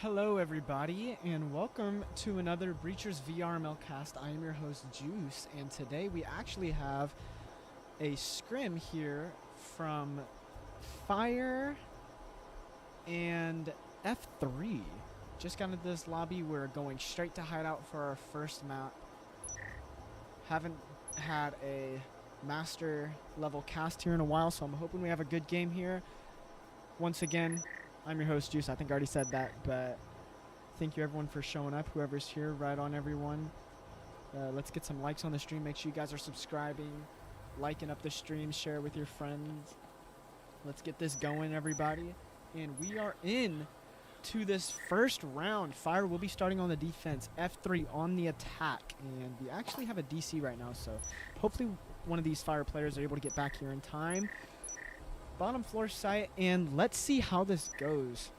Hello everybody and welcome to another Breachers VRML cast. I am your host Juice, and today we actually have a scrim here from FiRE and F3. Just got into this lobby. We're going straight to hideout for our first map. Haven't had a master level cast here in a while, so I'm hoping we have a good game here. Once again, I'm your host, Juice. I think I already said that, but thank you everyone for showing up. Whoever's here, right on everyone. Let's get some likes on the stream. Make sure you guys are subscribing, liking up the stream, share with your friends. Let's get this going, everybody. And we are in to this first round. FiRE will be starting on the defense, F3 on the attack. And we actually have a DC right now, so hopefully one of these FiRE players are able to get back here in time. Bottom floor site, and let's see how this goes.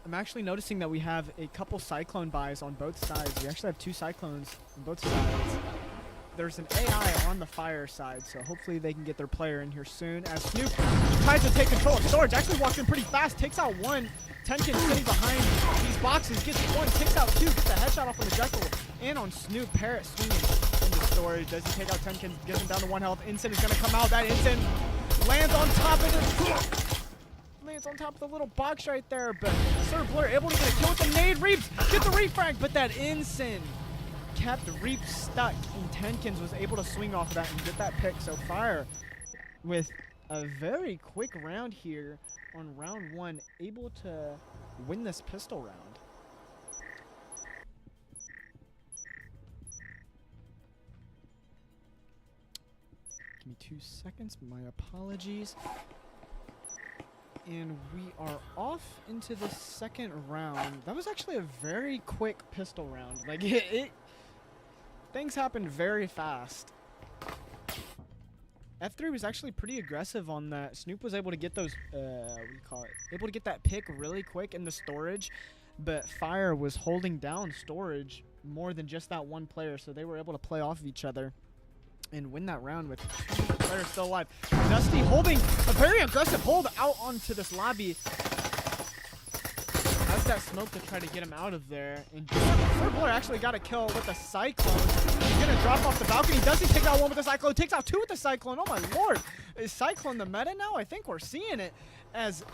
I'm actually noticing that we have a couple cyclone buys on both sides. We actually have two cyclones on both sides. There's an AI on the FiRE side, so hopefully they can get their player in here soon. As Snoop tries to take control of storage, actually walks in pretty fast, takes out one. Tenkin sitting behind these boxes, gets one, takes out two, gets a headshot off on the Jekyll, and on Snoop. Parrot swinging into storage. Does he take out Tenkin? Gets him down to 1 health. Instant is going to come out. That Instant lands on top of it. Lands on top of the little box right there, but Sir Blur able to get a kill with the nade. Reaps get the refrag, but that Instant kept Reap stuck, and Tenkins was able to swing off of that and get that pick. So FiRE with a very quick round here on round one, able to win this pistol round. Give me 2 seconds, my apologies. And we are off into the second round. That was actually a very quick pistol round. Like things happened very fast. F3 was actually pretty aggressive on that. Snoop was able to get those, what do you call it? Able to get that pick really quick in the storage, but FiRE was holding down storage more than just that one player, so they were able to play off of each other and win that round with 2 players still alive. Dusty holding a very aggressive hold out onto this lobby. Has that smoke to try to get him out of there. And Sir Blur actually got a kill with a Cyclone. He's going to drop off the balcony. Does he take out one with the Cyclone? Takes out 2 with the Cyclone. Oh my lord. Is Cyclone the meta now? I think we're seeing it, as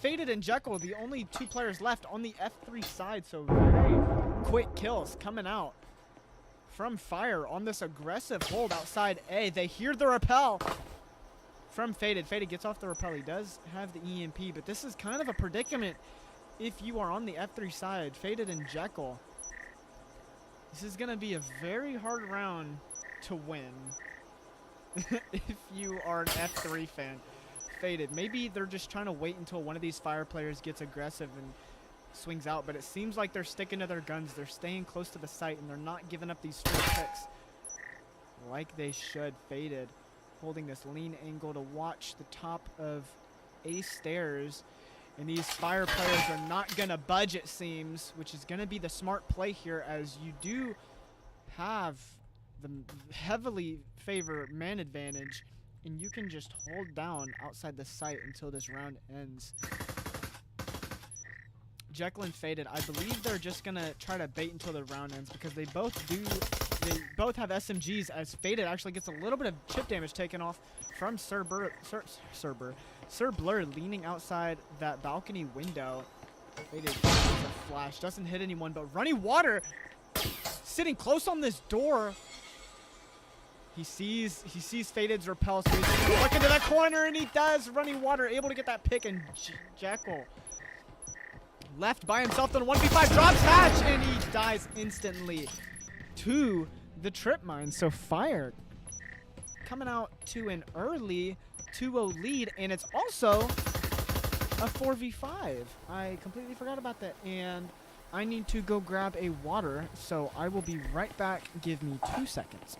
Faded and Jekyll, the only 2 players left on the F3 side. So very quick kills coming out from FiRE on this aggressive hold outside A. They hear the rappel from Faded. Faded gets off the rappel. He does have the EMP, but this is kind of a predicament if you are on the F3 side. Faded and Jekyll. This is going to be a very hard round to win if you are an F3 fan. Faded. Maybe they're just trying to wait until one of these FiRE players gets aggressive and swings out, but it seems like they're sticking to their guns. They're staying close to the site, and they're not giving up these free picks like they should. Faded holding this lean angle to watch the top of A stairs. And these FiRE players are not going to budge, it seems, which is going to be the smart play here, as you do have the heavily favor man advantage, and you can just hold down outside the site until this round ends. Jekyll and Faded, I believe they're just going to try to bait until the round ends, because they both have SMGs, as Faded actually gets a little bit of chip damage taken off from Sir Blur leaning outside that balcony window. Faded gets a flash, doesn't hit anyone, but Running Water sitting close on this door. He sees Faded's rappel, so he's gonna look into that corner, and he does. Running Water able to get that pick, and Jekyll left by himself on a 1v5, drops hatch, and he dies instantly to the trip mine. So FiRE coming out to an early 2-0 lead, and it's also a 4v5. I completely forgot about that, and I need to go grab a water, so I will be right back. Give me 2 seconds.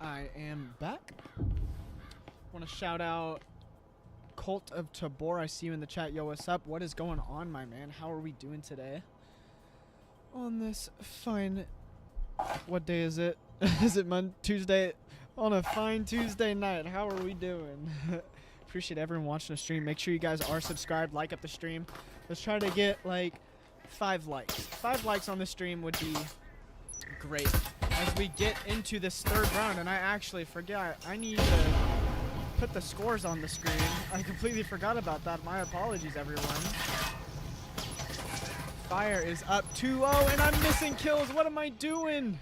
I am back. Want to shout out Colt of Tabor. I see you in the chat. Yo, what's up? What is going on, my man? How are we doing today? On this fine... What day is it? Is it Tuesday? On a fine Tuesday night. How are we doing? Appreciate everyone watching the stream. Make sure you guys are subscribed. Like up the stream. Let's try to get like 5 likes. 5 likes on the stream would be great. As we get into this 3rd round, and I actually forgot, I need to put the scores on the screen. I completely forgot about that. My apologies, everyone. FiRE is up 2-0, and I'm missing kills. What am I doing?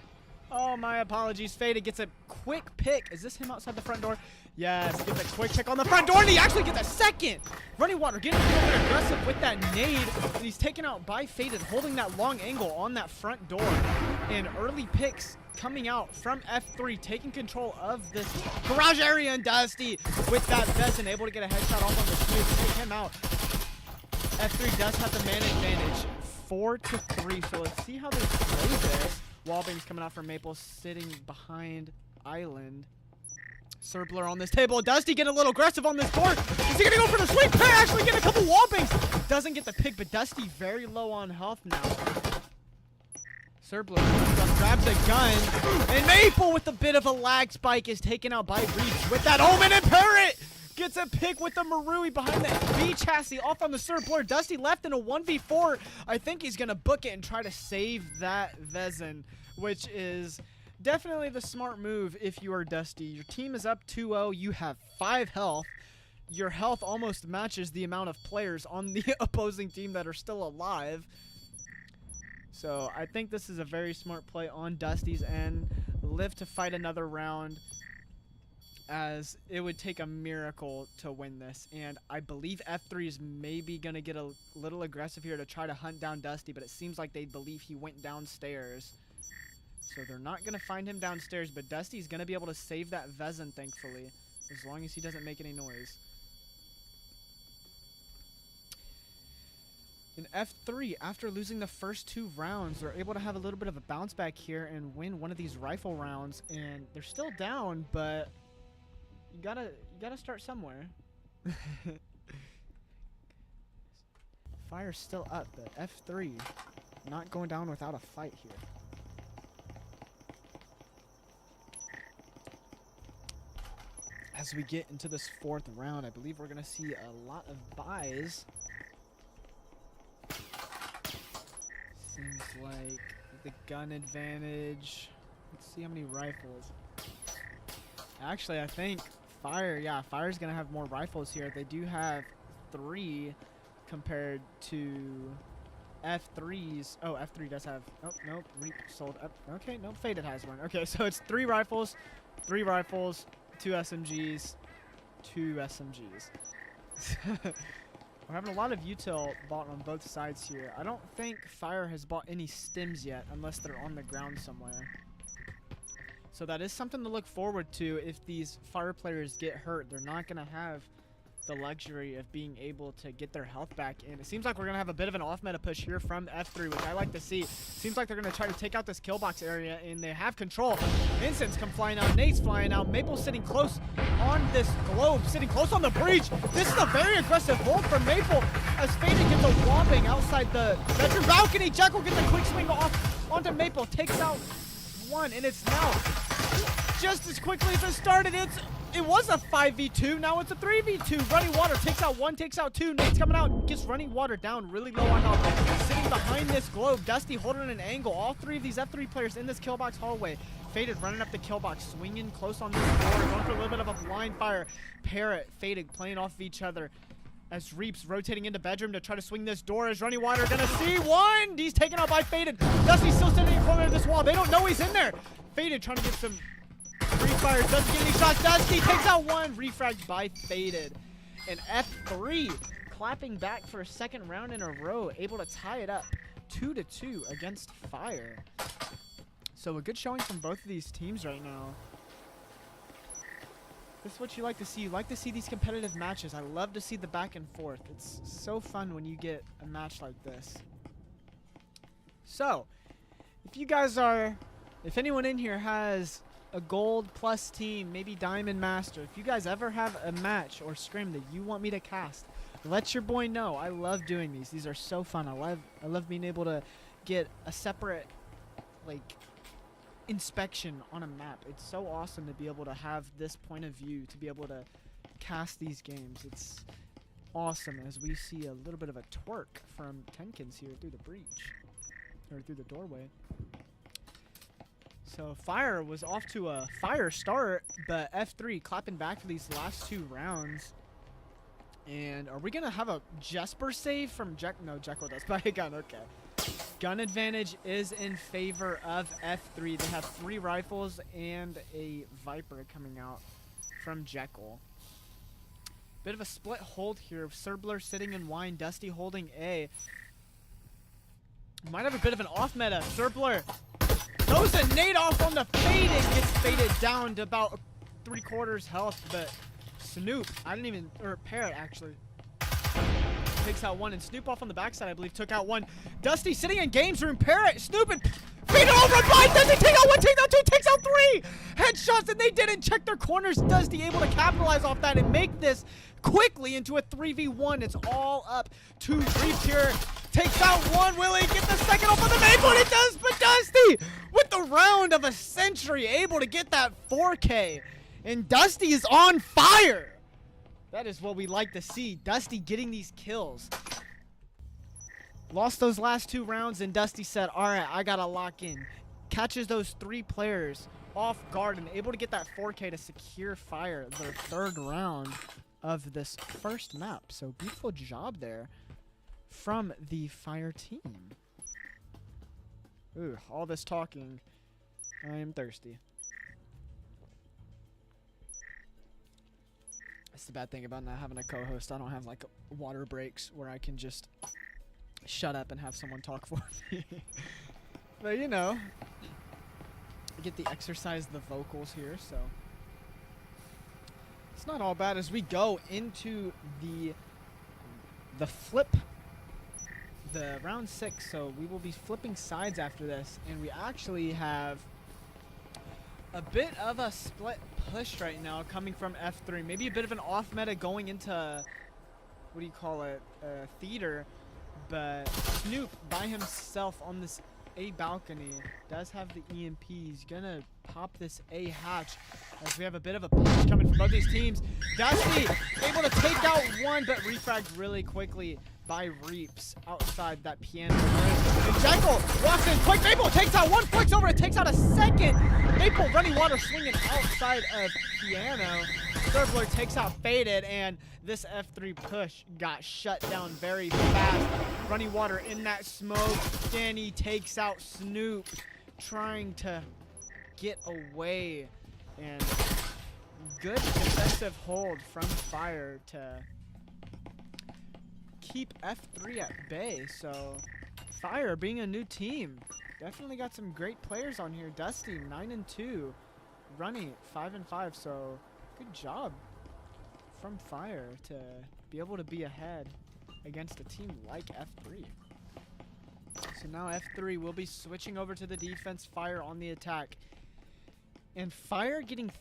Oh, my apologies. Faded gets a quick pick. Is this him outside the front door? Yes, gets a quick check on the front door, and he actually gets a second. Running Water getting a little bit aggressive with that nade, and he's taken out by Faded, holding that long angle on that front door. And early picks coming out from F3, taking control of this garage area, and Dusty with that Vezin able to get a headshot off on the smooth, take him out. F3 does have the man advantage, 4-3. So let's see how they play this. Wallbang's coming out from Maple, sitting behind Island. Surpler on this table. Dusty getting a little aggressive on this board. Is he gonna go for the sweep? Hey, actually getting a couple wallbangs. Doesn't get the pick, but Dusty very low on health now. Surpler grabs a gun, and Maple with a bit of a lag spike is taken out by Reach with that Omen, and Parrot gets a pick with the Marui behind the B chassis off on the Surpler. Dusty left in a 1v4. I think he's gonna book it and try to save that Vezin, which is definitely the smart move if you are Dusty. Your team is up 2-0. You have 5 health. Your health almost matches the amount of players on the opposing team that are still alive. So I think this is a very smart play on Dusty's end. Live to fight another round, as it would take a miracle to win this. And I believe F3 is maybe going to get a little aggressive here to try to hunt down Dusty, but it seems like they believe he went downstairs. So they're not going to find him downstairs, but Dusty's going to be able to save that Vezin, thankfully, as long as he doesn't make any noise. In F3, after losing the first 2 rounds, they're able to have a little bit of a bounce back here and win one of these rifle rounds. And they're still down, but you gotta start somewhere. FiRE's still up, but F3 not going down without a fight here. As we get into this 4th round, I believe we're gonna see a lot of buys. Seems like the gun advantage. Let's see how many rifles. Actually, I think FiRE's gonna have more rifles here. They do have 3 compared to F3's. Oh, F3 does have. Oh, nope. Sold up. Okay, nope. Faded has one. Okay, so it's 3 rifles, 2 SMGs, 2 SMGs. We're having a lot of util bought on both sides here. I don't think FiRE has bought any stims yet, unless they're on the ground somewhere. So that is something to look forward to. If these FiRE players get hurt, they're not going to have the luxury of being able to get their health back in. It seems like we're going to have a bit of an off-meta push here from F3, which I like to see. Seems like they're going to try to take out this kill box area, and they have control. Vincent's come flying out. Nate's flying out. Maple sitting close on this globe, sitting close on the breach. This is a very aggressive hold from Maple, as Faded gets a whopping outside the bedroom balcony. Jekyll gets a quick swing off onto Maple, takes out one, and it's now just as quickly as it started. It was a 5v2, now it's a 3v2. Running Water takes out 1, takes out 2. Nate's coming out, gets Running Water down really low on health. Sitting behind this globe, Dusty holding an angle. All 3 of these F3 players in this kill box hallway. Faded running up the kill box, swinging close on this door, going for a little bit of a blind fire. Parrot, Faded playing off of each other. As Reaps rotating into bedroom to try to swing this door. As Running Water gonna see 1. He's taken out by Faded. Dusty's still sitting in the corner of this wall. They don't know he's in there. Faded trying to get some refire, doesn't get any shots. Dusty takes out 1, refragged by Faded. And F3 clapping back for a 2nd round in a row, able to tie it up 2-2 against FiRE. So a good showing from both of these teams right now. This is what you like to see. You like to see these competitive matches. I love to see the back and forth. It's so fun when you get a match like this. So, if anyone in here has a gold plus team, maybe Diamond Master, if you guys ever have a match or scrim that you want me to cast, let your boy know. I love doing these. These are so fun. I love being able to get a separate, like, inspection on a map. It's so awesome to be able to have this point of view, to be able to cast these games. It's awesome as we see a little bit of a twerk from Tenkins here through the breach, or through the doorway. So FiRE was off to a fire start, but F3 clapping back for these last 2 rounds. And are we going to have a Jesper save from No, Jekyll does buy a gun. Okay. Gun advantage is in favor of F3. They have 3 rifles and a Viper coming out from Jekyll. Bit of a split hold here. Serbler sitting in wine. Dusty holding A. Might have a bit of an off meta. Serbler throws a nade off on the faded. Gets faded down to about 3/4 health, but Snoop, or Parrot actually, takes out 1, and Snoop off on the backside, I believe, took out 1. Dusty sitting in games room, Parrot, Snoop, and faded over blind. Dusty take out 1, takes out 2, takes out 3 headshots, and they didn't check their corners. Dusty able to capitalize off that and make this quickly into a 3v1. It's all up to Reef here. Takes out 1. Will he get the second off on the main board? It does, but Dusty with the round of a century, able to get that 4K. And Dusty is on fire. That is what we like to see. Dusty getting these kills. Lost those last 2 rounds, and Dusty said, all right, I got to lock in. Catches those 3 players off guard and able to get that 4K to secure FiRE their 3rd round of this first map. So beautiful job there from the FiRE team. Ooh, all this talking. I am thirsty. That's the bad thing about not having a co-host. I don't have like water breaks where I can just shut up and have someone talk for me. But you know, I get the exercise the vocals here, so it's not all bad as we go into the flip, the round 6. So we will be flipping sides after this, and we actually have a bit of a split push right now coming from F3. Maybe a bit of an off meta going into, what do you call it, theater. But Snoop by himself on this A balcony does have the EMP. He's gonna pop this A hatch as we have a bit of a push coming from both these teams. Dusty able to take out 1, but refragged really quickly by Reaps outside that piano. And Jekyll walks in quick. Maple takes out 1, flicks over, and takes out a second. Maple running water swinging outside of piano. Serbler takes out Faded, and this F3 push got shut down very fast. Running water in that smoke. Danny takes out Snoop, trying to get away. And good defensive hold from FiRE to keep F3 at bay. So FiRE being a new team, definitely got some great players on here. Dusty 9-2, Runny 5-5. So good job from FiRE to be able to be ahead against a team like F3. So now F3 will be switching over to the defense, FiRE on the attack. And FiRE getting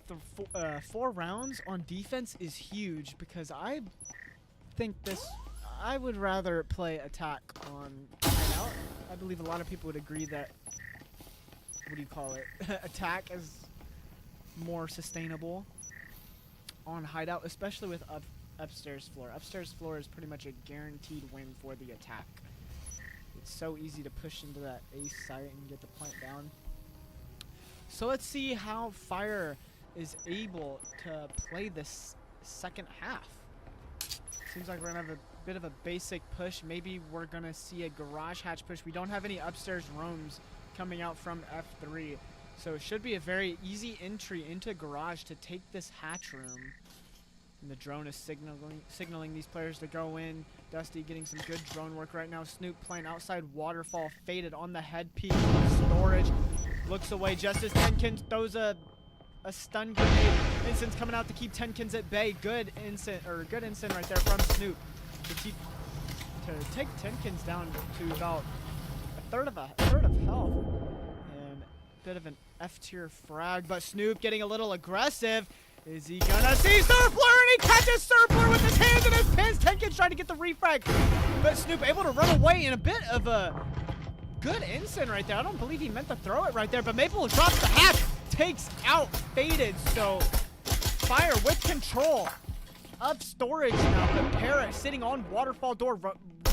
4 rounds on defense is huge, because I think I would rather play attack on hideout. I believe a lot of people would agree that, what do you call it, attack is more sustainable on hideout, especially with upstairs floor. Upstairs floor is pretty much a guaranteed win for the attack. It's so easy to push into that ace site and get the plant down. So let's see how FiRE is able to play this second half. Seems like we're gonna have a bit of a basic push. Maybe we're gonna see a garage hatch push. We don't have any upstairs roams coming out from F3. So it should be a very easy entry into garage to take this hatch room. And the drone is signaling these players to go in. Dusty getting some good drone work right now. Snoop playing outside waterfall. Faded on the head peak. Storage. Looks away just as Tenkins throws a stun grenade. Instant coming out to keep Tenkins at bay. Good instant right there from Snoop to take Tenkins down to about a third of health. And a bit of an F-tier frag, but Snoop getting a little aggressive. Is he gonna see Surfler? And he catches Surfler with his hands in his pins. Tenkin's trying to get the refrag, but Snoop able to run away in a bit of a good instant right there. I don't believe he meant to throw it right there, but Maple drops the hack, takes out Faded. So FiRE with control of storage now, but Parrot sitting on waterfall door.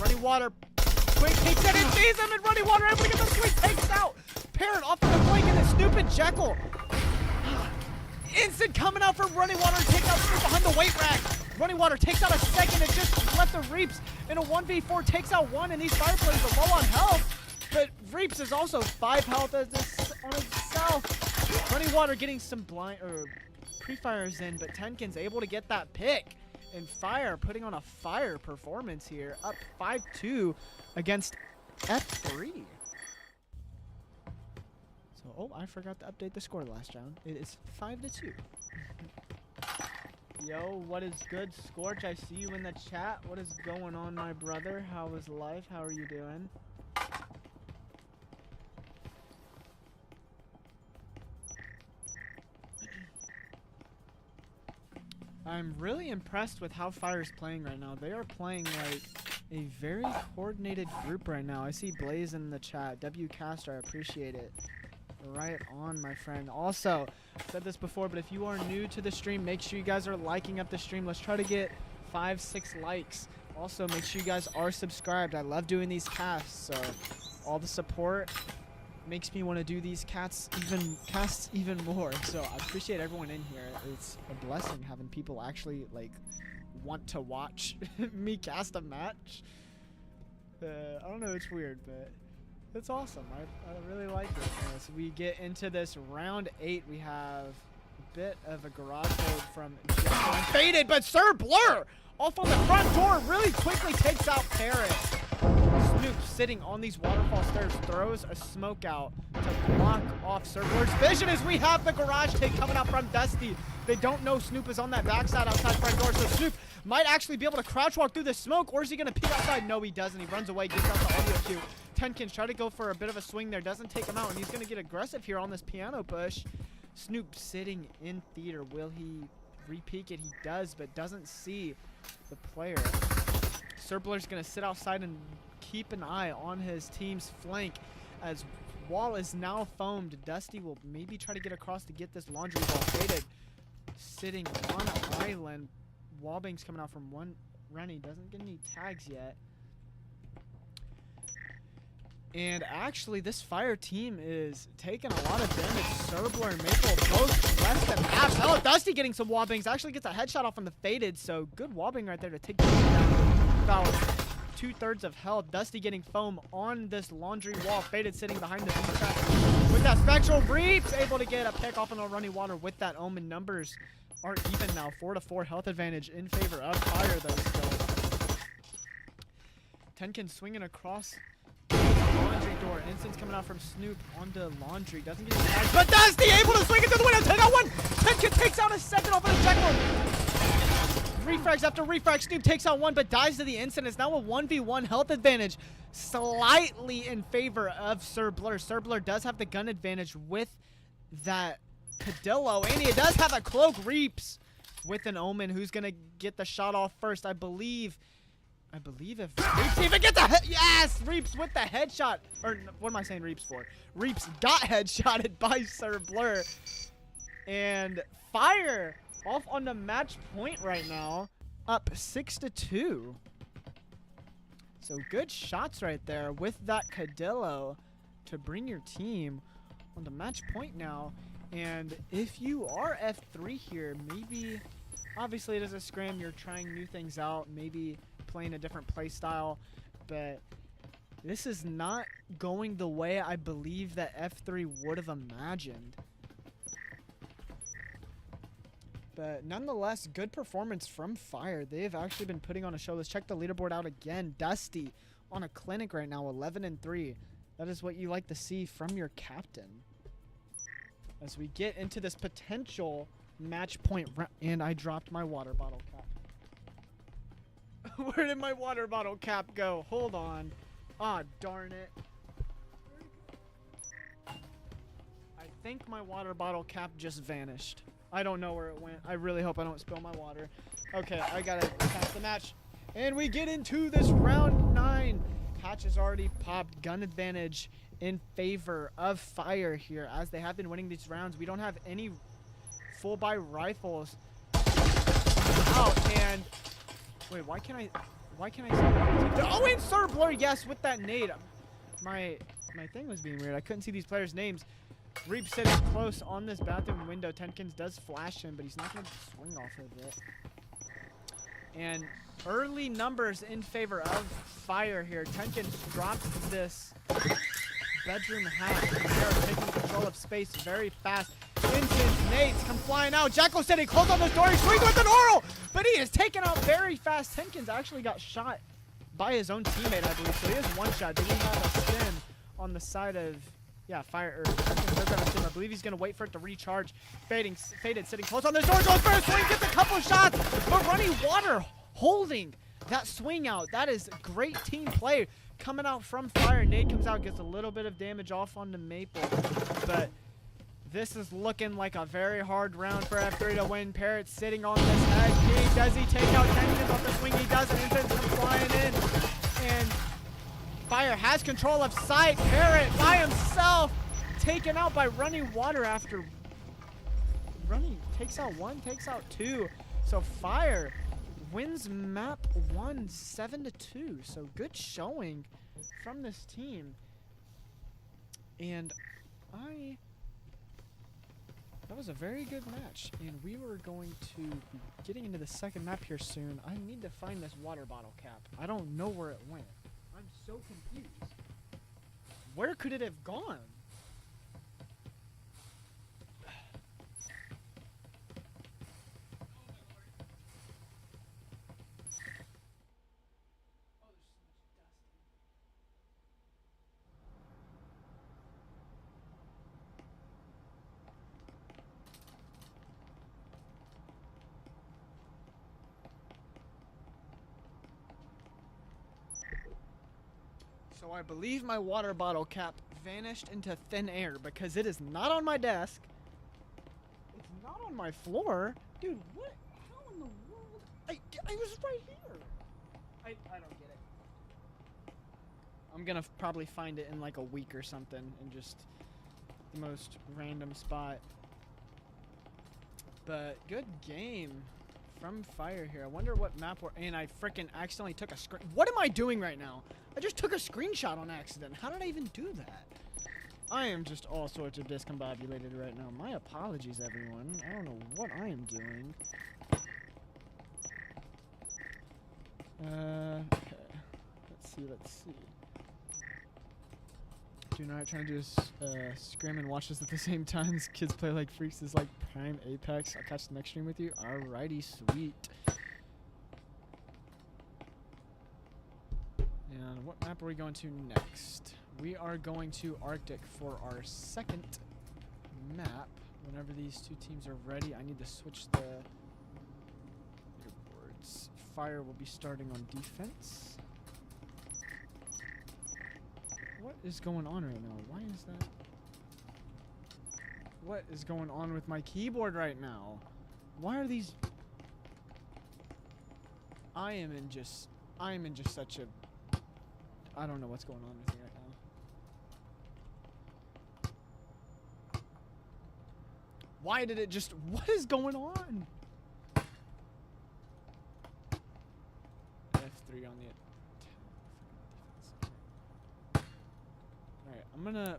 Running Water quick takes it and sees him, and Running Water able to get the swing, takes out Parrot off of the flank, and then Snoop and Jekyll. Instant coming out from Running Water and takes out Snoop behind the weight rack. Running Water takes out a second and just left the Reaps in a 1v4, takes out one, and these FiRE players are low on health. But Reaps is also 5 health on himself. Running Water getting some blind or pre-fires in, but Tenkin's able to get that pick. And FiRE putting on a FiRE performance here, up 5-2 against F3. So, oh, I forgot to update the score last round. It is 5-2. Yo, what is good, Scorch? I see you in the chat. What is going on, my brother? How is life? How are you doing? I'm really impressed with how FiRE's playing right now. They are playing like a very coordinated group right now. I see Blaze in the chat. W Caster, I appreciate it. Right on, my friend. Also, I've said this before, but if you are new to the stream, make sure you guys are liking up the stream. Let's try to get 5-6 likes. Also, make sure you guys are subscribed. I love doing these casts, so all the support makes me want to do these casts even more. So I appreciate everyone in here. It's a blessing having people actually like want to watch me cast a match. I don't know, it's weird, but it's awesome. I really like it. So we get into this round 8. We have a bit of a garage hold from Jekyll and Faded, but Sir Blur off on the front door really quickly takes out Parrot. Snoop sitting on these waterfall stairs throws a smoke out to block off Sir Blur's vision as we have the garage take coming out from Dusty. They don't know Snoop is on that backside outside front door, so Snoop might actually be able to crouch walk through the smoke, or is he going to peek outside? No, he doesn't. He runs away, gets out the audio cue. Tenkin's try to go for a bit of a swing there, doesn't take him out, and he's going to get aggressive here on this piano push. Snoop sitting in theater. Will he re-peek it? He does, but doesn't see the player. Sir Blur's going to sit outside and keep an eye on his team's flank as wall is now foamed. Dusty will maybe try to get across to get this laundry ball. Faded sitting on an island. Wallbang's coming out from one. Rennie doesn't get any tags yet. And actually, this FiRE team is taking a lot of damage. Surblur and Maple both less than half health. Dusty getting some wallbangs. Actually gets a headshot off on the Faded, so good wallbang right there to take down about 2/3 of health. Dusty getting foam on this laundry wall. Faded sitting behind the beat track with that Spectral Reaps, able to get a pick off on the Running Water with that Omen. Numbers are even now. 4-4 health advantage in favor of FiRE, though, still. Tenkin swinging across laundry door. Instance coming out from Snoop onto laundry. Doesn't get his tag, but Dusty able to swing it through the window. Take out one. Tenkin takes out a second off of the checkpoint. Refrags after refrag. Snoop takes out one, but dies to the instant. It's now a 1v1 health advantage, slightly in favor of Sir Blur. Sir Blur does have the gun advantage with that Cadillo, and he does have a cloak. Reaps with an Omen, who's gonna get the shot off first. I believe if Reaps even gets a yes, Reaps with the headshot. Or what am I saying Reaps for? Reaps got headshotted by Sir Blur. And FiRE off on the match point right now, up 6-2. So good shots right there with that Cadillo to bring your team on the match point now. And if you are F3 here, maybe, obviously it is a scrim, you're trying new things out, maybe playing a different play style, but this is not going the way I believe that F3 would have imagined. But nonetheless, good performance from FiRE. They've actually been putting on a show. Let's check the leaderboard out again. Dusty on a clinic right now, 11-3. That is what you like to see from your captain. As we get into this potential match point, and I dropped my water bottle cap. Where did my water bottle cap go? Hold on. Ah, darn it. I think my water bottle cap just vanished. I don't know where it went. I really hope I don't spill my water. Okay, I gotta pass the match. And we get into this round 9. Patch has already popped. Gun advantage in favor of FiRE here, as they have been winning these rounds. We don't have any full buy rifles out, and wait, why can't I see? Oh, insert blur, yes, with that nade. My thing was being weird. I couldn't see these players' names. Reap sitting close on this bathroom window. Tenkins does flash him, but he's not going to swing off of it. And early numbers in favor of FiRE here. Tenkins dropped this bedroom hat. They're taking control of space very fast. Instant nades come flying out. Jekyll sitting close on the door. He swings with an oral, but he is taken out very fast. Tenkins actually got shot by his own teammate, I believe. So he has one shot. Did he have a spin on the side of... Yeah, FiRE. I believe he's going to wait for it to recharge. Faded, sitting close on the door. Goes for a swing, gets a couple shots. But Running Water holding that swing out. That is great team play coming out from FiRE. Nade comes out, gets a little bit of damage off onto Maple. But this is looking like a very hard round for F3 to win. Parrot sitting on this head key. Does he take out Tenkins off the swing? He does. And Incense comes flying in. And FiRE has control of site. Parrot by himself, taken out by Running Water after Running takes out 1, takes out 2. So FiRE wins map 1, 7-2. So good showing from this team. And that was a very good match. And we were going to be getting into the second map here soon. I need to find this water bottle cap. I don't know where it went. I'm so confused. Where could it have gone? So I believe my water bottle cap vanished into thin air because it is not on my desk. It's not on my floor. Dude, what? How in the world? I was right here. I don't get it. I'm gonna probably find it in like a week or something in just the most random spot. But good game from FiRE here. I wonder what map we're in. I freaking accidentally took a screen. What am I doing right now? I just took a screenshot on accident. How did I even do that? I am just all sorts of discombobulated right now. My apologies, everyone. I don't know what I am doing. Okay. Let's see. Dude, I'm trying to do a scrim and watch this at the same time. These kids play like freaks. This is like prime Apex. I'll catch the next stream with you. Alrighty, sweet. And what map are we going to next? We are going to Arctic for our second map. Whenever these two teams are ready, I need to switch the leaderboards. FiRE will be starting on defense. What is going on right now? Why is that? What is going on with my keyboard right now? Why are these? I am in just such a... I don't know what's going on with me right now. Why did it just... What is going on? F3 on the... Alright, I'm gonna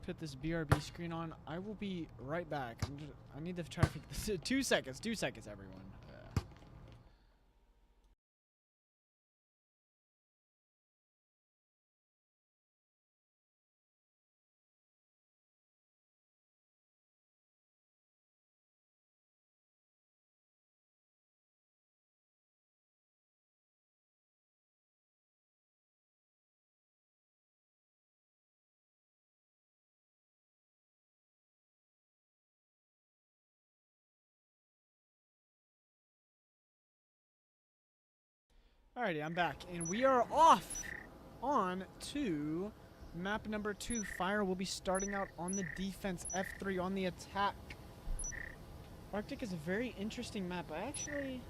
put this BRB screen on. I will be right back. I need to try to figure this... 2 seconds, everyone. Alrighty, I'm back, and we are off on to Map number 2, FiRE will be starting out on the defense, F3 on the attack. Arctic is a very interesting map. I actually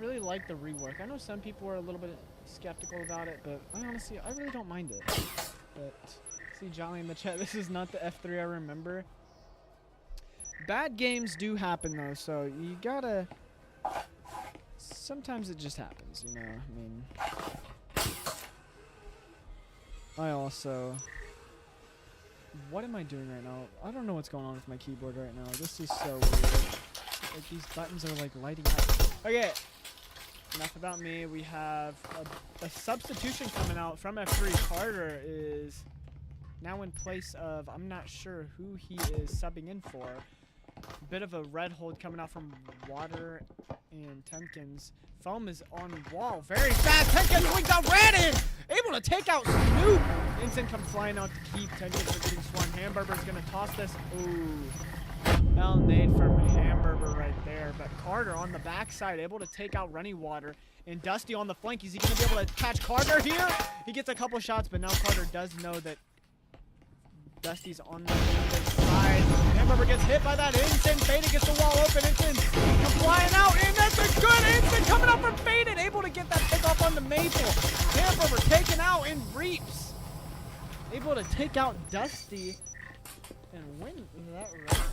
really like the rework. I know some people are a little bit skeptical about it, but I really don't mind it. But see Jolly in the chat, this is not the F3 I remember. Bad games do happen though, so you gotta, sometimes it just happens, you know. I mean, I also, what am I doing right now? I don't know what's going on with my keyboard right now. This is so weird. Like, these buttons are like lighting up. Okay, enough about me. We have a substitution coming out from F3. Carter is now in place of, I'm not sure who he is subbing in for. Bit of a red hold coming out from Water and Tenkins. Foam is on wall very fast. Tenkins swings out, ran in, able to take out Snoop. Instant comes flying out to keep. Tenkins are getting swung. Hamburger's gonna toss this. Ooh, well nade from Hamburger right there. But Carter on the backside able to take out Runny Water. And Dusty on the flank. Is he gonna be able to catch Carter here? He gets a couple shots, but now Carter does know that Dusty's on the other side. Hamburger gets hit by that instant. Faded gets the wall open. Instant flying out, and that's a good instant coming up from Faded. Able to get that pick off on the Maple. Hamburger taken out, and Reaps able to take out Dusty and win that round.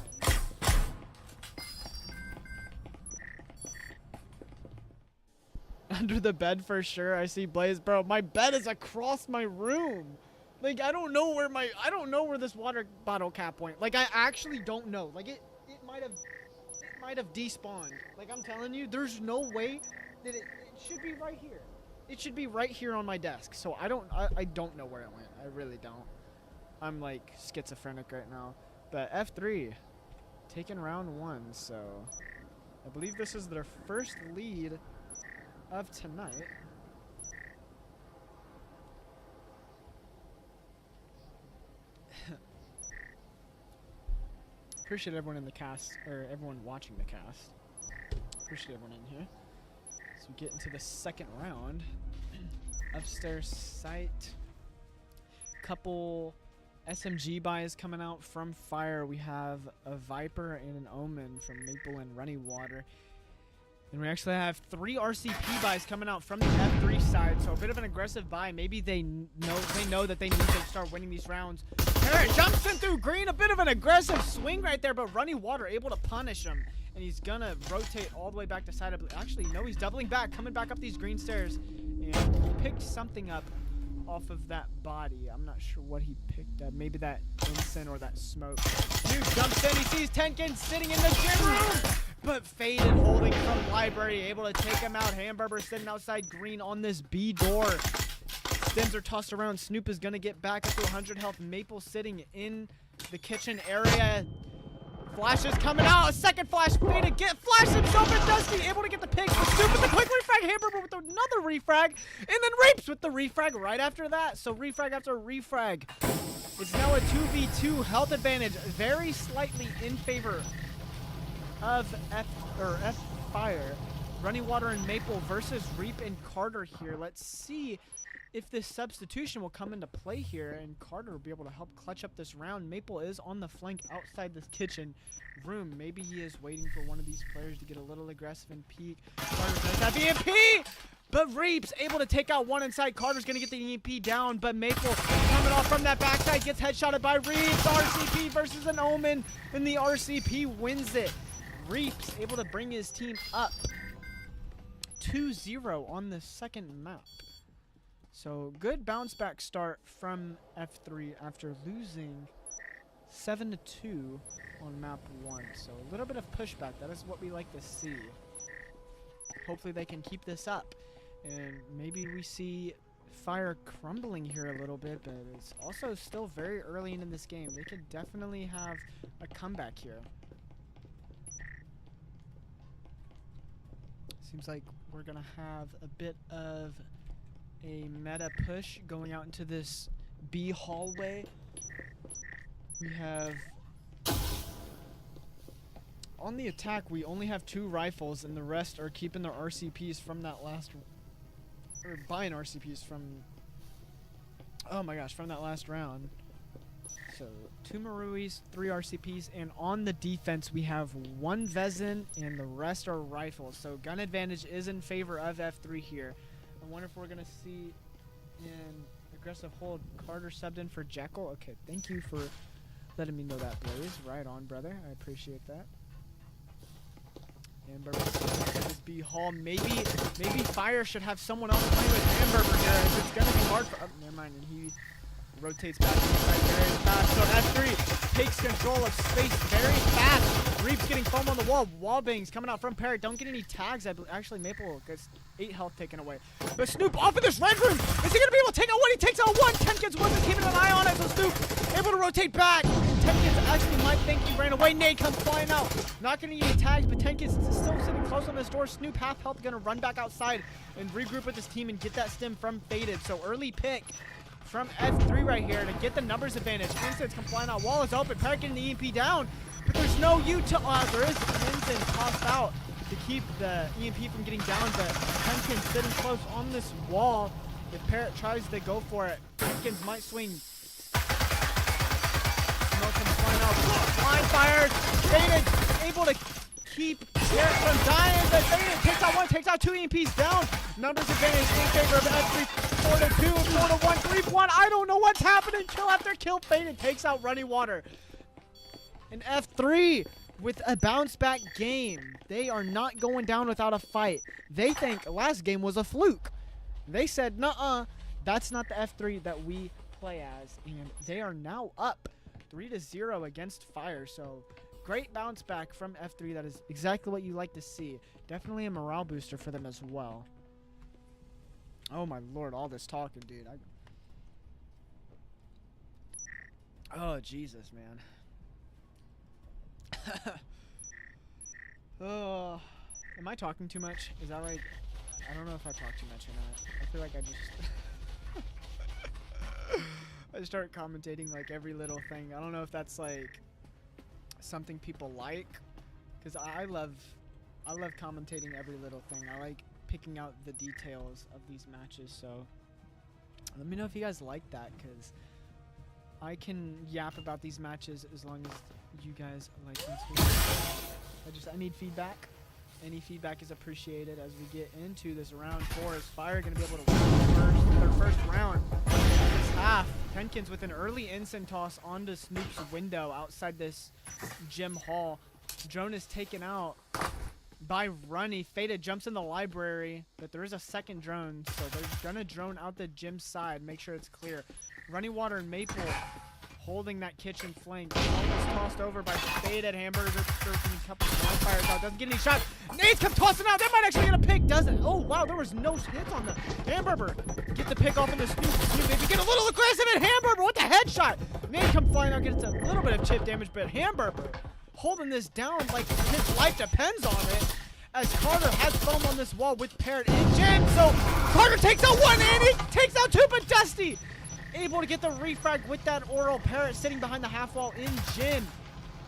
Under the bed for sure. I see Blaze. Bro, my bed is across my room. Like, I don't know where this water bottle cap went. Like, I actually don't know. Like, it might have despawned. Like, I'm telling you, there's no way that it should be right here. It should be right here on my desk. So I don't know where it went. I really don't. I'm like schizophrenic right now. But F3 taking round 1. So I believe this is their first lead of tonight. Appreciate everyone in the cast, or everyone watching the cast. Appreciate everyone in here. So we get into the second round. Upstairs site. Couple SMG buys coming out from FiRE. We have a Viper and an Omen from Maple and Runny Water. And we actually have 3 RCP buys coming out from the F3 side. So a bit of an aggressive buy. Maybe they know that they need to start winning these rounds. Parrot jumps in through green. A bit of an aggressive swing right there, but Runny Water able to punish him. And he's gonna rotate all the way back to side. Actually, no, he's doubling back, coming back up these green stairs. And he picked something up off of that body. I'm not sure what he picked up. Maybe that incense or that smoke. Dude jumps in. He sees Tenkin sitting in the gym room. But Faded holding from Library, able to take him out. Hamburger sitting outside green on this B door. Stems are tossed around. Snoop is going to get back up to 100 health. Maple sitting in the kitchen area. Flash is coming out. A second flash. Faded flash himself and Dusty able to get the pick. Snoop with the quick refrag. Hamburger with another refrag. And then Reaps with the refrag right after that. So refrag after refrag. It's now a 2v2 health advantage. Very slightly in favor of FiRE. Runny Water and Maple versus Reap and Carter here. Let's see if this substitution will come into play here and Carter will be able to help clutch up this round. Maple is on the flank outside this kitchen room. Maybe he is waiting for one of these players to get a little aggressive and peek. Carter does have EMP, but Reap's able to take out one inside. Carter's going to get the EMP down, but Maple coming off from that backside gets headshotted by Reaps. RCP versus an Omen, and the RCP wins it. Reaps able to bring his team up 2-0 on the second map. So good bounce back start from F3 after losing 7-2 on map 1. So a little bit of pushback. That is what we like to see. Hopefully they can keep this up. And maybe we see FiRE crumbling here a little bit, but it's also still very early in this game. They could definitely have a comeback here. Seems like we're gonna have a bit of a meta push going out into this B hallway. We have on the attack, we only have 2 rifles, and the rest are keeping their RCPs from that last, or buying RCPs from Oh my gosh, from that last round. So 2 Maruis, 3 RCPs, and on the defense we have 1 Vezin and the rest are rifles. So gun advantage is in favor of F3 here. I wonder if we're gonna see an aggressive hold. Carter subbed in for Jekyll. Okay, thank you for letting me know that, Blaze. Right on, brother. I appreciate that. Hamburger this B Hall. Maybe FiRE should have someone else playing with Hamburger here. If it's gonna be hard for never mind, and he rotates back inside very fast. So F3 takes control of space very fast. Reap's getting foam on the wall. Wall bangs coming out from Parrot. Don't get any tags. Actually, Maple gets 8 health taken away. But Snoop off in this red room. Is he going to be able to take out one? He takes out one. Tenkins wasn't keeping an eye on it. So Snoop able to rotate back. Tenkins actually might think he ran away. Nade comes flying out. Not going to get any tags, but Tenkins is still sitting close on this door. Snoop half health going to run back outside and regroup with his team and get that stim from Faded. So early pick from F3 right here to get the numbers advantage. Instance come flying out. Wall is open. Parrot getting the EMP down. But there's no there is an instant tossed out to keep the EMP from getting down. But Tenkins sitting close on this wall. If Parrot tries to go for it, Tenkins might swing. Smoke comes flying out. Blind fires. Faded able to keep Parrot from dying. But Faded takes out one, takes out 2 EMPs down. Numbers advantage in favor of F3. 4-2, 4-1, 3-1. I don't know what's happening. Kill after kill. Faded takes out Running Water. And F3 with a bounce back game. They are not going down without a fight. They think last game was a fluke. They said, nuh-uh, that's not the F3 that we play as. And they are now up 3-0 against FiRE. So great bounce back from F3. That is exactly what you like to see. Definitely a morale booster for them as well. Oh my lord, all this talking, dude. Oh, Jesus, man. Oh, am I talking too much? Is that like, I don't know if I talk too much or not. I feel like I just I start commentating like every little thing. I don't know if that's like something people like, because I love commentating every little thing. I like picking out the details of these matches. So let me know if you guys like that, because I can yap about these matches as long as you guys like them too. I need feedback. Any feedback is appreciated as we get into this round 4. Is FiRE going to be able to win their first round of this half? Tenkins with an early instant toss onto Snoop's window outside this gym hall. Drone is taken out by Runny. Faded jumps in the library, but there is a second drone, so they're going to drone out the gym side, make sure it's clear. Running Water and Maple holding that kitchen flank. Almost tossed over by Faded. Hamburger surfing a couple of fires out. Doesn't get any shots. Nades come tossing out. That might actually get a pick. Doesn't. Oh, wow. There was no hits on the Hamburger. Get the pick off in the Snoop. Maybe get a little aggressive at Hamburger with the headshot. Nade come flying out. Gets a little bit of chip damage, but Hamburger holding this down like his life depends on it. As Carter has foam on this wall with Parrot in gym. So Carter takes out one and he takes out 2, but Dusty able to get the refrag with that oral. Parrot sitting behind the half wall in gym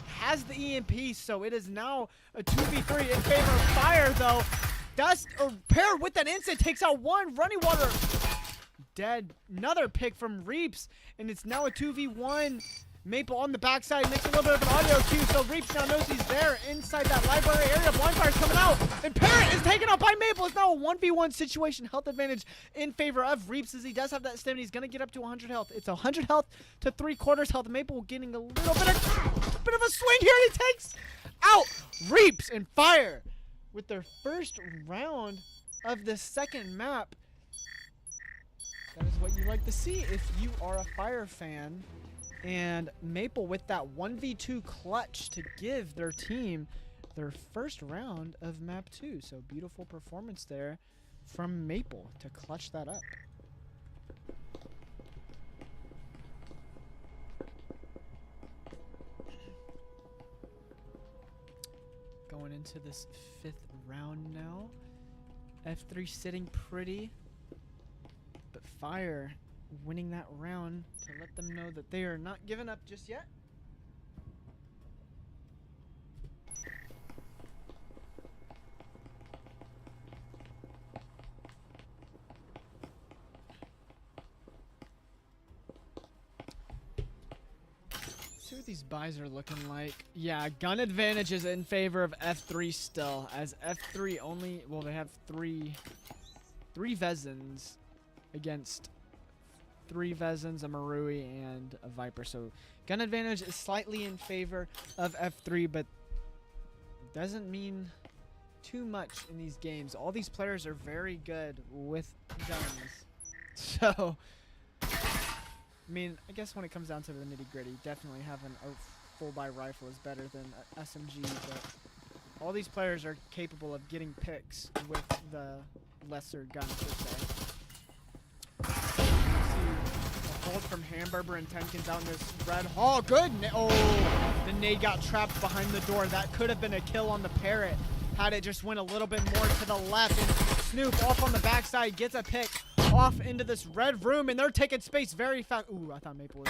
has the EMP, so it is now a 2v3 in favor of FiRE though. Parrot with that instant takes out one. Running Water dead. Another pick from Reaps, and it's now a 2v1. Maple on the backside makes a little bit of an audio cue, so Reaps now knows he's there inside that library area. Blindfire's coming out, and Parrot is taken out by Maple. It's now a 1v1 situation. Health advantage in favor of Reaps, as he does have that stem. He's going to get up to 100 health. It's 100 health to 3/4 health. Maple getting a little bit of a swing here, and he takes out Reaps and FiRE with their first round of the second map. That is what you like to see if you are a FiRE fan. And Maple with that 1v2 clutch to give their team their first round of map 2. So beautiful performance there from Maple to clutch that up. Going into this 5th round now. F3 sitting pretty, but FiRE winning that round to let them know that they are not giving up just yet. see what these buys are looking like. Yeah, gun advantage is in favor of F3 still, as F3 only, well, they have three Vezins against 3 Vezins, a Marui, and a Viper. So gun advantage is slightly in favor of F3, but doesn't mean too much in these games. All these players are very good with guns. So, I mean, I guess when it comes down to the nitty-gritty, definitely having a full-buy rifle is better than SMG, but all these players are capable of getting picks with the lesser gun, per se. Hold from Hamburger and Tenkins out in this red hall. Good. Oh, the nade got trapped behind the door. That could have been a kill on the Parrot had it just went a little bit more to the left. And Snoop off on the backside gets a pick off into this red room, and they're taking space very fast. Ooh, I thought Maple was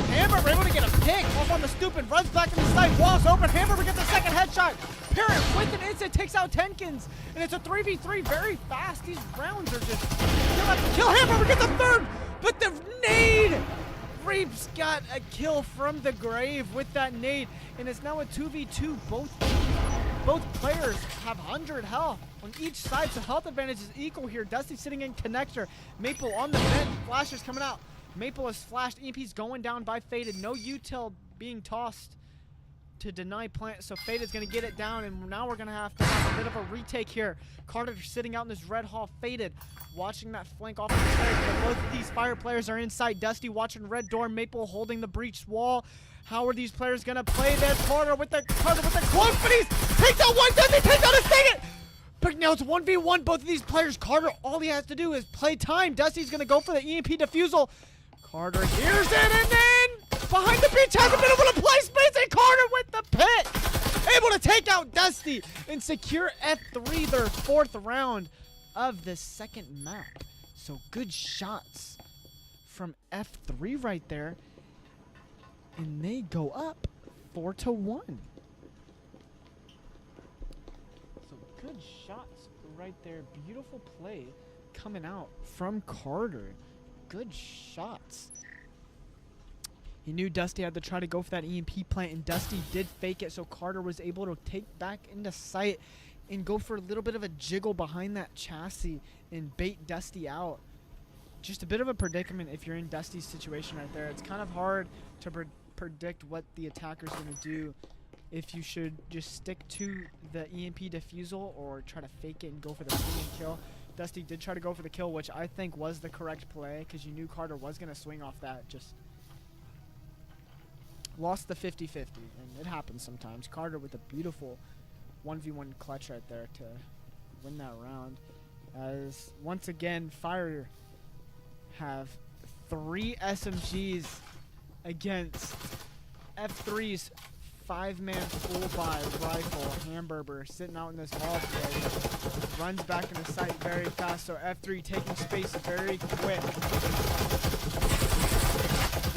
Hamburger able to get a pick off on the Snoop and runs back in the side. Walls open. Hamburger gets a second headshot. Parrot with an instant takes out Tenkins, and it's a 3v3 very fast. These rounds are just kill. Hamburger gets a third. But the nade! Reaps got a kill from the grave with that nade, and it's now a 2v2. Both players have 100 health on each side, so health advantage is equal here. Dusty sitting in connector. Maple on the vent. Flashers coming out. Maple is flashed. EMP's going down by Faded. No util being tossed to deny plant, so Faded's going to get it down, and now we're going to have a bit of a retake here. Carter sitting out in this red hall. Faded watching that flank off the side. Both of these FiRE players are inside. Dusty watching red door. Maple holding the breached wall. How are these players going to play this? Carter with the close, but he takes out one. Dusty takes out his thing. But now it's 1v1. Both of these players. Carter, all he has to do is play time. Dusty's going to go for the EMP defusal. Carter hears it, and then behind the breach hasn't been able to play space, and Carter with the pit. Able to take out Dusty and secure F3, their 4th round of the second map. So good shots from F3 right there. And they go up 4-1. So good shots right there. Beautiful play coming out from Carter. Good shots. He knew Dusty had to try to go for that EMP plant, and Dusty did fake it, so Carter was able to take back into sight and go for a little bit of a jiggle behind that chassis and bait Dusty out. Just a bit of a predicament if you're in Dusty's situation right there. It's kind of hard to predict what the attacker's going to do, if you should just stick to the EMP defusal or try to fake it and go for the swing and kill. Dusty did try to go for the kill, which I think was the correct play, because you knew Carter was going to swing off that. Just lost the 50-50, and it happens sometimes. Carter with a beautiful 1v1 clutch right there to win that round. As once again, FiRE have 3 SMGs against F3's 5-man full-buy rifle. Hamburger sitting out in this hall play. Runs back in the site very fast, so F3 taking space very quick.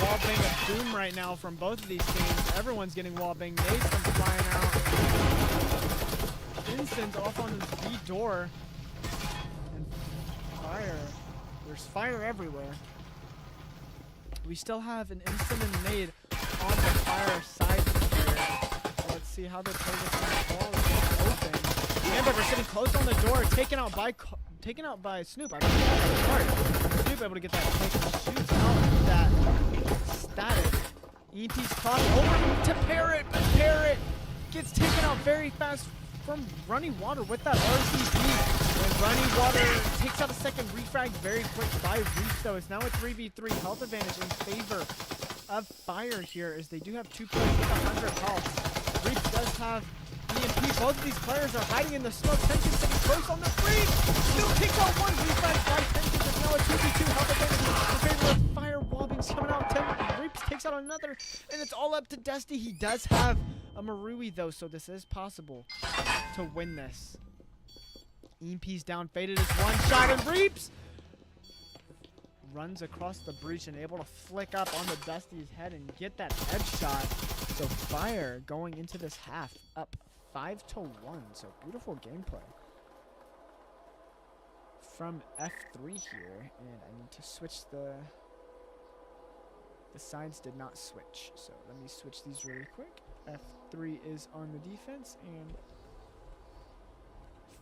Wall bang of doom right now from both of these teams. Everyone's getting wall bang. Nades come flying out. Instant off on the B door. And FiRE. There's FiRE everywhere. We still have an instant and nade on the FiRE side here. So let's see how they play this one. Ball is open. Hamburger sitting close on the door, taken out by Snoop. I mean, Snoop able to get that pick and shoots out that static. EMP's crossed over to Parrot, but Parrot gets taken out very fast from Running Water with that RCP. And Running Water takes out a second refrag very quick by Reef, though. It's now a 3v3 health advantage in favor of FiRE here, as they do have 2 players with 100 health. Reef does have EMP. Both of these players are hiding in the smoke. Tenkins sitting close on the breach. Still takes out one refrag by Tenkins. It's now a 2v2 health advantage in favor of FiRE. Wallbang's coming out. Reef takes out another, and it's all up to Dusty. He does have a Marui, though, so this is possible to win this. EMP's down, Faded is one shot, and Reaps runs across the breach and able to flick up on the Dusty's head and get that headshot. So FiRE going into this half up 5-1. So beautiful gameplay from F3 here, and I need to switch the the sides did not switch. So let me switch these really quick. F3 is on the defense and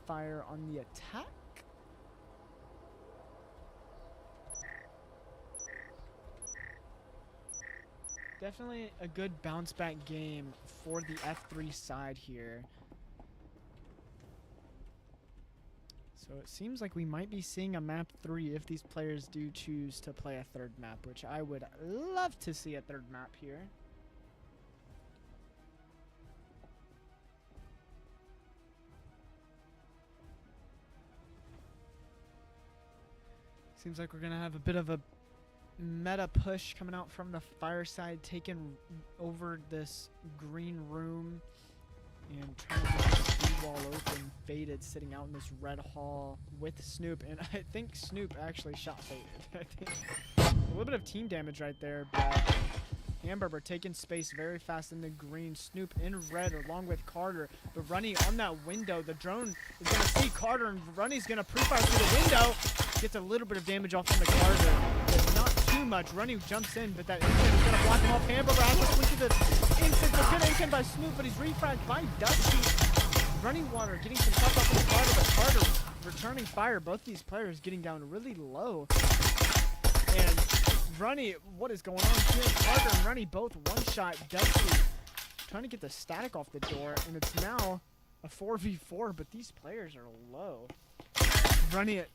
FiRE on the attack. Definitely a good bounce back game for the F3 side here. So it seems like we might be seeing a map 3 if these players do choose to play a third map, which I would love to see a third map here. Seems like we're going to have a bit of a meta push coming out from the FiRE side, taking over this green room and trying to get this wall open. Faded sitting out in this red hall with Snoop, and I think Snoop actually shot Faded. I think a little bit of team damage right there, but Hamburger taking space very fast in the green. Snoop in red along with Carter, but Runny on that window. The drone is going to see Carter, and Runny's going to pre-fire through the window. Gets a little bit of damage off from the Carter, but not too much. Runny jumps in, but that instant is going to block him off. Hamburger has to swing to the instant. So good instant by Snoop, but he's refragged by Dusty. Running Water getting some shots off of the Carter, but Carter returning fire. Both these players getting down really low. And Runny, what is going on here? Carter and Runny both one shot. Dusty trying to get the static off the door, and it's now a 4v4, but these players are low. Runny at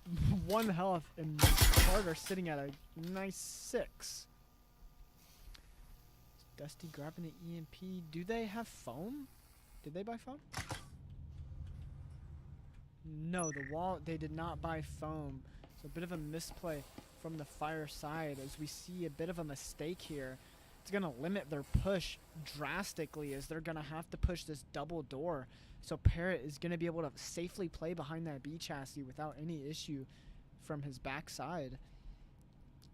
1 health, and Carter sitting at a nice 6. Dusty grabbing the EMP. Do they have foam? Did they buy foam? No, the wall, they did not buy foam. So a bit of a misplay from the FiRE side as we see a bit of a mistake here. It's going to limit their push drastically as they're going to have to push this double door. So Parrot is going to be able to safely play behind that B chassis without any issue from his backside.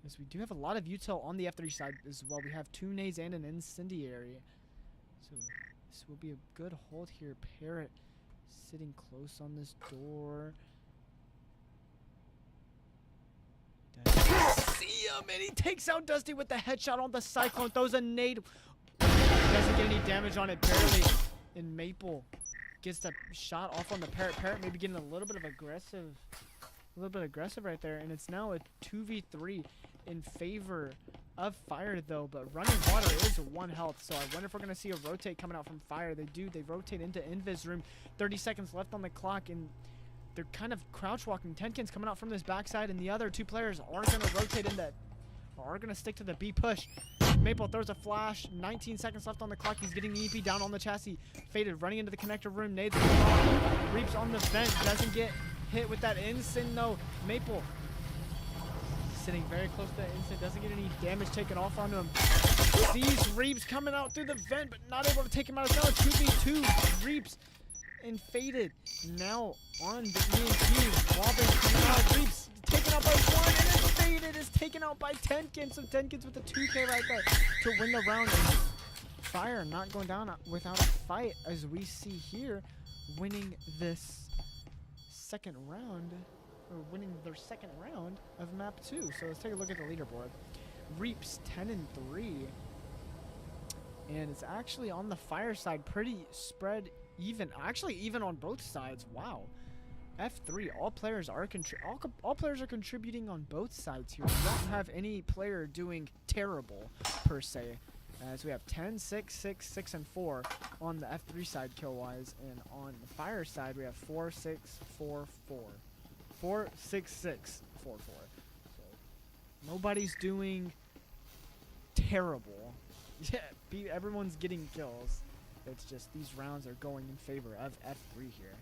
As we do have a lot of util on the F3 side as well. We have 2 nades and an incendiary. So this will be a good hold here. Parrot sitting close on this door. See him, and he takes out Dusty with the headshot on the Cyclone. Throws a nade. Doesn't get any damage on it, barely. And Maple gets the shot off on the Parrot. Parrot maybe getting a little bit aggressive right there, and it's now a 2v3 in favor of FiRE though. But Running Water is 1 health, so I wonder if we're gonna see a rotate coming out from FiRE. They do. They rotate into Invis room. 30 seconds left on the clock, and they're kind of crouch walking. Tenkin's coming out from this backside, and the other 2 players aren't gonna rotate in that. Are gonna stick to the B push. Maple throws a flash. 19 seconds left on the clock. He's getting the EP down on the chassis. Faded running into the connector room. Nades Reaps on the vent. Doesn't get hit with that instant though. Maple sitting very close to that instant. Doesn't get any damage taken off on him. Sees Reaps coming out through the vent, but not able to take him out. It's now a 2v2. Reaps and Faded now on the EMP. Wobbin coming out. Reaps taken out by 1, and then Faded is taken out by Tenkin. So Tenkin's with the 2K right there to win the round. And FiRE not going down without a fight, as we see here, winning this second round, or winning their second round of map 2. So let's take a look at the leaderboard. Reaps 10-3, and it's actually on the FiRE side pretty spread even. Actually, even on both sides. Wow. F3, all players are contributing on both sides here. We don't have any player doing terrible per se. As we have 10, 6, 6, 6, and 4 on the F3 side kill wise, and on the FiRE side we have 4, 6, 4, 4. 4, 6, 6, 4, 4. So nobody's doing terrible. Yeah, everyone's getting kills. It's just these rounds are going in favor of F3 here.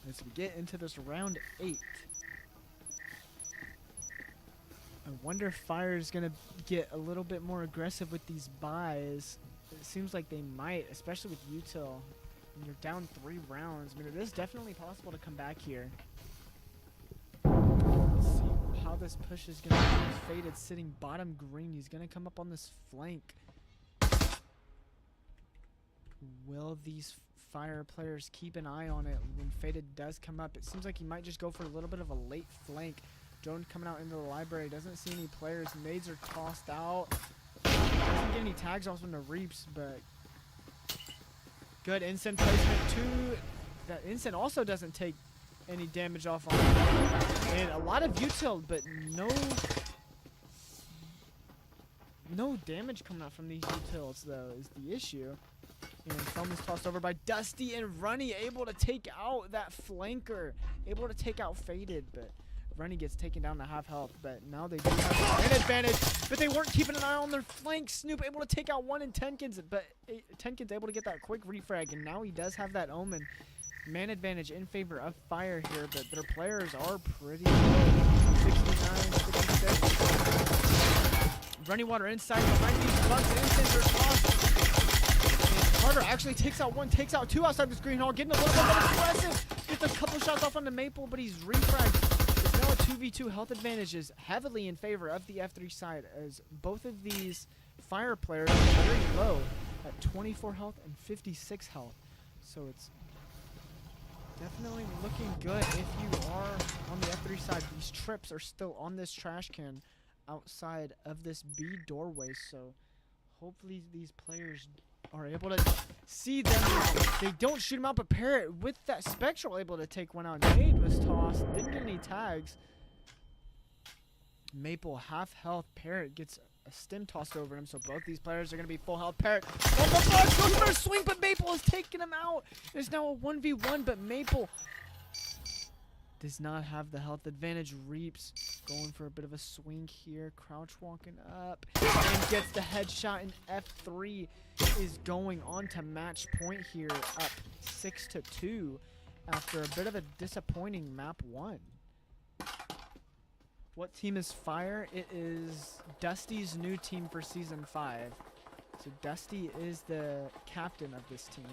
As we get into this round 8. I wonder if FiRE is going to get a little bit more aggressive with these buys. It seems like they might, especially with util. When you're down 3 rounds, I mean, it is definitely possible to come back here. Let's see how this push is going to be. Faded sitting bottom green. He's going to come up on this flank. Will these FiRE players keep an eye on it when Faded does come up? It seems like he might just go for a little bit of a late flank. Drone coming out into the library. Doesn't see any players. Nades are tossed out. Didn't get any tags off on the reaps, but good instant placement too. That instant also doesn't take any damage off on it. And a lot of util, but no damage coming out from these utils though is the issue. And Foam is tossed over by Dusty, and Runny able to take out that flanker. Able to take out Faded, but Runny gets taken down to half health. But now they do have an advantage, but they weren't keeping an eye on their flank. Snoop able to take out one in Tenkins, but Tenkins able to get that quick refrag, and now he does have that Omen. Man advantage in favor of Fire here, but their players are pretty good. 69, 66. Running water inside behind these bugs. Instants are tossed. Carter actually takes out one, takes out two outside the screen hall, getting a little bit more aggressive. Gets a couple shots off on the Maple, but he's refragged. It's now a 2v2. Health advantage is heavily in favor of the F3 side, as both of these Fire players are very low at 24 health and 56 health. So it's definitely looking good if you are on the F3 side. These trips are still on this trash can outside of this B doorway, so hopefully these players are able to see them. They don't shoot him out, but Parrot with that Spectral able to take one out. Nade was tossed, didn't get any tags. Maple half health. Parrot gets a stim tossed over him, so both these players are going to be full health. Parrot goes for a swing, but Maple is taking him out. It's now a 1v1, but Maple does not have the health advantage. Reaps going for a bit of a swing here. Crouch walking up and gets the headshot, and F3 is going on to match point here, up 6-2 after a bit of a disappointing map 1. What team is Fire? It is Dusty's new team for Season 5. So Dusty is the captain of this team.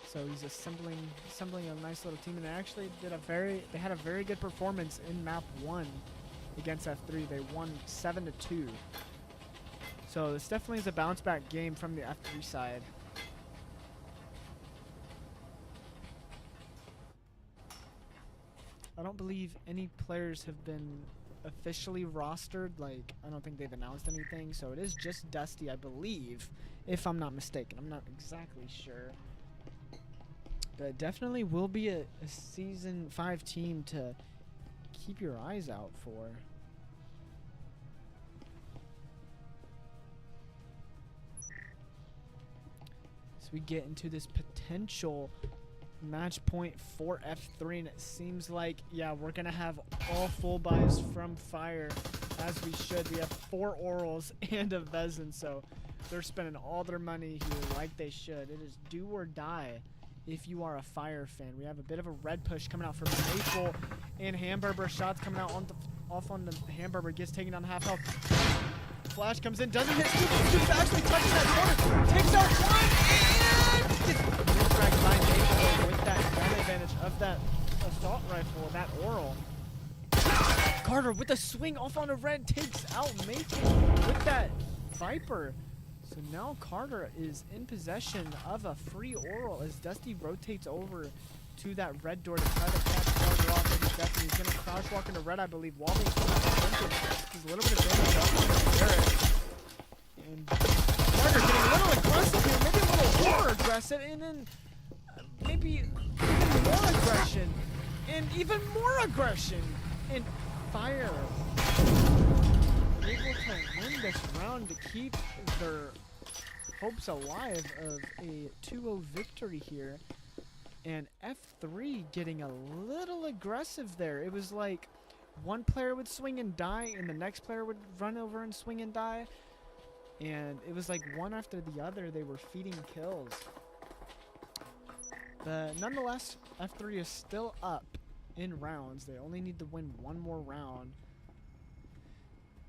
So he's assembling a nice little team, and they actually they had a very good performance in map 1 against F3. They won 7-2. So this definitely is a bounce back game from the F3 side. I don't believe any players have been officially rostered. Like, I don't think they've announced anything. So it is just Dusty, I believe, if I'm not mistaken. I'm not exactly sure. But it definitely will be a Season 5 team to keep your eyes out for. So we get into this potential match point for F3, and it seems like, yeah, we're going to have all full buys from Fire, as we should. We have 4 Orals and a Vezin, so they're spending all their money here like they should. It is do or die if you are a Fire fan. We have a bit of a red push coming out from Maple, and Hamburger shots coming out on off on the Hamburger, gets taken down to half health. Flash comes in, doesn't hit Scoop. Scoop's actually touching that corner, takes out one, and gets refragged by Maple with that gun advantage of that assault rifle, that Oral. Carter with a swing off on a red takes out Maple with that Viper. So now Carter is in possession of a free Oral as Dusty rotates over to that red door to try to catch Carter off. And he's going to crouch walk into red, I believe. Wobbling there's a little bit of damage off on Barrett. And Carter getting a little aggressive here, maybe a little more aggressive, and then maybe even more aggression, and even more aggression. And Fire able to win this round to keep their hopes alive of a 2-0 victory here. And F3 getting a little aggressive there. It was like one player would swing and die, and the next player would run over and swing and die. And it was like one after the other, they were feeding kills. But nonetheless, F3 is still up in rounds. They only need to win one more round.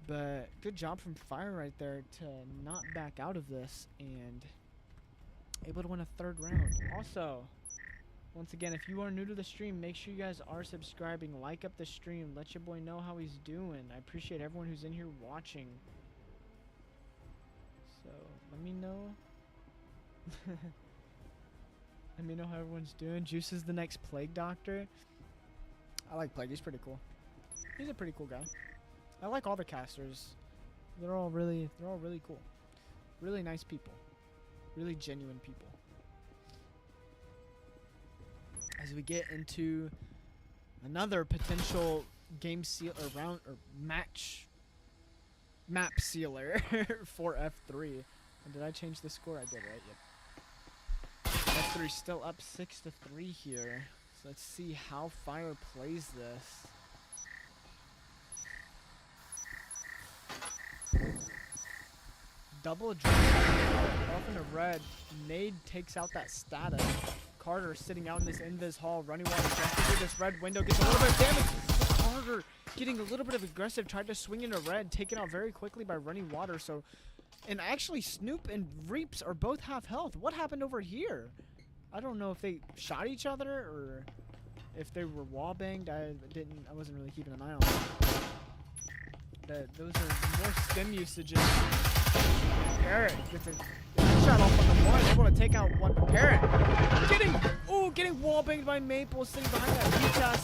But good job from Fire right there to not back out of this and able to win a 3rd round. Also, once again, if you are new to the stream, make sure you guys are subscribing, like up the stream, let your boy know how he's doing. I appreciate everyone who's in here watching. So let me know. Let me know how everyone's doing. Juice is the next Plague Doctor. I like Plague. He's pretty cool. He's a pretty cool guy. I like all the casters. they're all really cool. Really nice people. Really genuine people. As we get into another potential game seal or round or map sealer for F3. And did I change the score? I did, right? Yep. F3 still up 6-3 here. So let's see how FiRE plays this. Double drop off into red. Nade takes out that status. Carter sitting out in this invis hall. Running water jumps through this red window. Gets a little bit of damage. Carter getting a little bit of aggressive. Tried to swing into red. Taken out very quickly by running water. So, and actually Snoop and Reaps are both half health. What happened over here? I don't know if they shot each other or if they were wall banged. I wasn't really keeping an eye on that. Those are more stim usages. Parrot gets a shot off on the one, able to take out one. Parrot getting wall banged by Maple, sitting behind that V-Toss.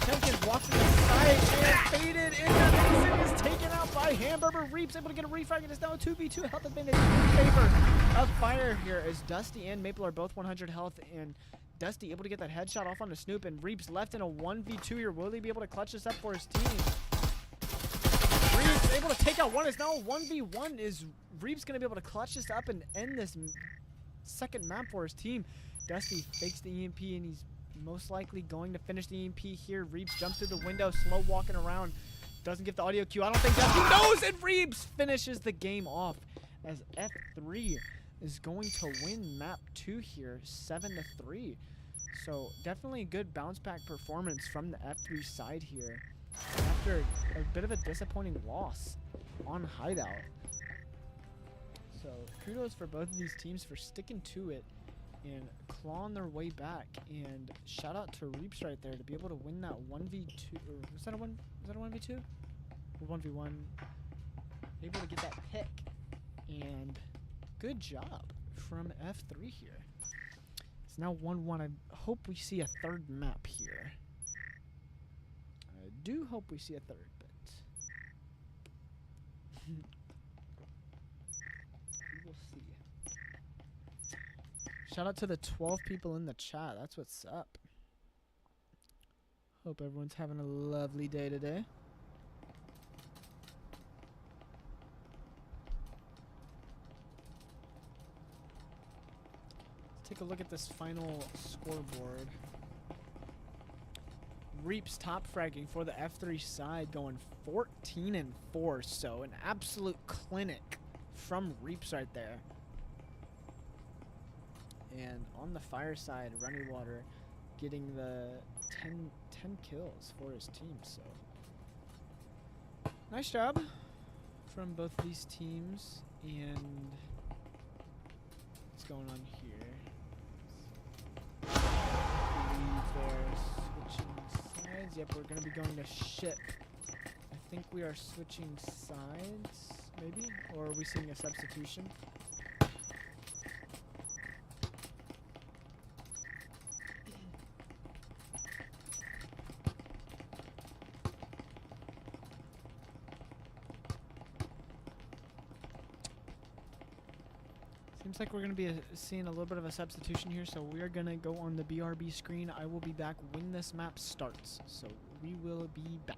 Tempkins walks to the side and faded in. That is taken out by Hamburger. Reaps able to get a refrag. It is now a 2v2 health advantage in favor of FiRE here as Dusty and Maple are both 100 health, and Dusty able to get that headshot off onto Snoop, and Reaps left in a 1v2 here. Will he be able to clutch this up for his team? Reaps able to take out one. Is now 1v1. Is Reaps going to be able to clutch this up and end this second map for his team? Dusty fakes the EMP, and he's most likely going to finish the EMP here. Reaps jumps through the window, slow walking around. Doesn't get the audio cue. I don't think Dusty knows, and Reaps finishes the game off as F3 is going to win map 2 here, 7-3. So definitely a good bounce back performance from the F3 side here after a bit of a disappointing loss on Hideout. So kudos for both of these teams for sticking to it and clawing their way back. And shout out to Reaps right there to be able to win that 1v2. Or was that a 1v2? Or 1v1? Able to get that pick. And good job from F3 here. It's now 1-1. I hope we see a third map here. I do hope we see a third, but we will see. Shout out to the 12 people in the chat. That's what's up. Hope everyone's having a lovely day today. Let's take a look at this final scoreboard. Reaps top fragging for the F3 side, going 14-4. So an absolute clinic from Reaps right there. And on the FiRE side, Runny Water getting the 10 kills for his team. So nice job from both these teams. And what's going on here? They're switching sides. Yep, we're going to be going to ship. I think we are switching sides, maybe? Or are we seeing a substitution? Seems like we're going to be seeing a little bit of a substitution here, so we are going to go on the BRB screen. I will be back when this map starts, so we will be back.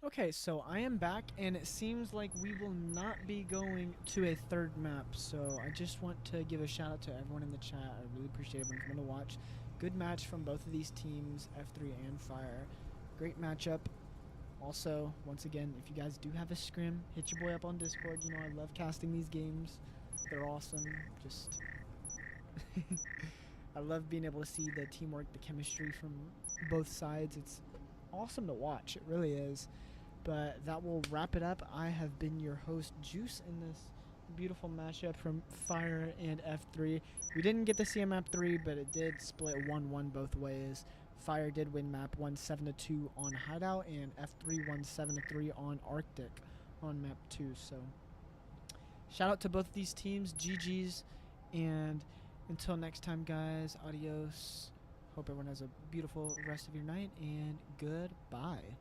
Okay, so I am back, and it seems like we will not be going to a third map. So I just want to give a shout out to everyone in the chat. I really appreciate everyone coming to watch. Good match from both of these teams, F3 and FiRE. Great matchup. Also, once again, if you guys do have a scrim, hit your boy up on Discord. You know, I love casting these games. They're awesome. Just, I love being able to see the teamwork, the chemistry from both sides. It's awesome to watch. It really is. But that will wrap it up. I have been your host, Juice, in this beautiful matchup from FiRE and F3. We didn't get to see a map 3, but it did split 1-1 both ways. FiRE did win map 1 7-2 on Hideout, and F3 won 7-3 on Arctic on map 2. So shout out to both of these teams. GG's, and until next time, guys, adios. Hope everyone has a beautiful rest of your night, and goodbye.